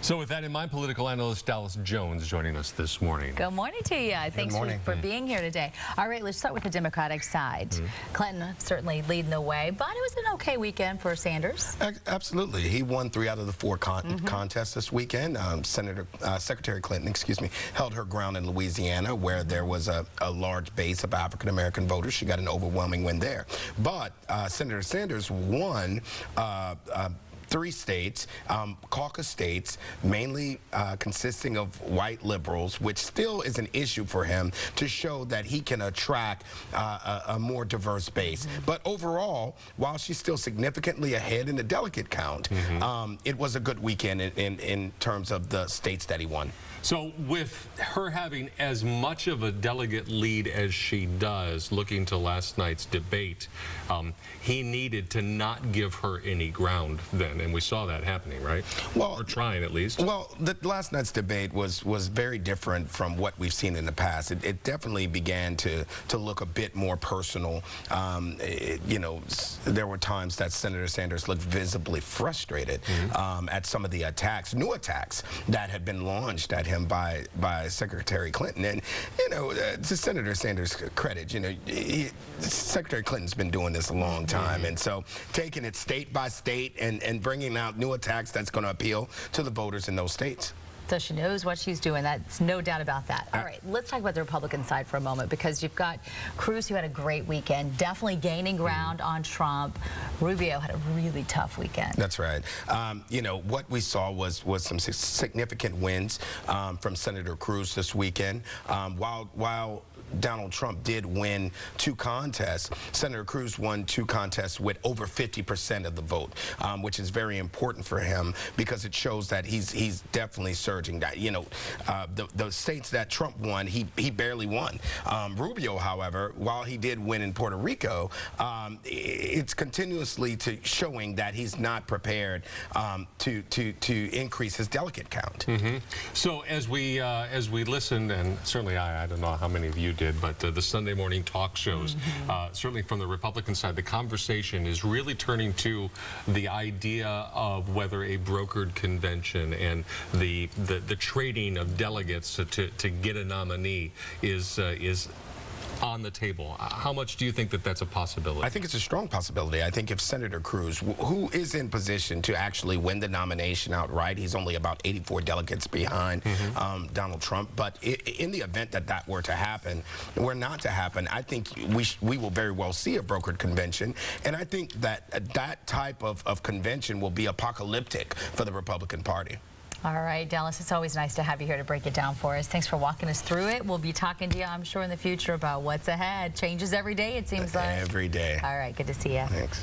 So with that in mind, political analyst Dallas Jones joining us this morning. Good morning to you. Thanks for being here today. All right, let's start with the Democratic side. Clinton certainly leading the way, but it was an okay weekend for Sanders. Absolutely. He won 3 out of the 4 contests this weekend. Secretary Clinton, held her ground in Louisiana, where there was a large base of African-American voters. She got an overwhelming win there. But Senator Sanders won 3 states, caucus states, mainly consisting of white liberals, which still is an issue for him to show that he can attract a more diverse base. But overall, while she's still significantly ahead in the delegate count, it was a good weekend in terms of the states that he won. So with her having as much of a delegate lead as she does, looking to last night's debate, he needed to not give her any ground then, and we saw that happening, right? Well, or trying at least. Well, the last night's debate was very different from what we've seen in the past. It definitely began to look a bit more personal. You know, there were times that Senator Sanders looked visibly frustrated at some of the attacks, new attacks that had been launched at him by Secretary Clinton. And you know, to Senator Sanders' credit, you know, Secretary Clinton's been doing this a long time, and so taking it state by state and bringing out new attacks that's going to appeal to the voters in those states. So she knows what she's doing. That's no doubt about that. All right, let's talk about the Republican side for a moment, because you've got Cruz, who had a great weekend, definitely gaining ground on Trump. Rubio had a really tough weekend. That's right. You know, what we saw was some significant wins from Senator Cruz this weekend. While Donald Trump did win 2 contests, Senator Cruz won 2 contests with over 50% of the vote, which is very important for him, because it shows that he's definitely surging. That, you know, the states that Trump won, he barely won. Rubio, however, while he did win in Puerto Rico, it's continuously showing that he's not prepared to increase his delegate count. So as we listened, and certainly I don't know how many of you did, but the Sunday morning talk shows, certainly from the Republican side, the conversation is really turning to the idea of whether a brokered convention and the trading of delegates to get a nominee is on the table. How much do you think that that's a possibility? I think it's a strong possibility. I think if Senator Cruz, who is in position to actually win the nomination outright, he's only about 84 delegates behind Donald Trump, but in the event that that were to happen, I think we will very well see a brokered convention, and I think that that type of convention will be apocalyptic for the Republican Party. All right, Dallas, it's always nice to have you here to break it down for us. Thanks for walking us through it. We'll be talking to you, I'm sure, in the future about what's ahead. Changes every day, it seems like. Every day. All right, good to see you. Thanks.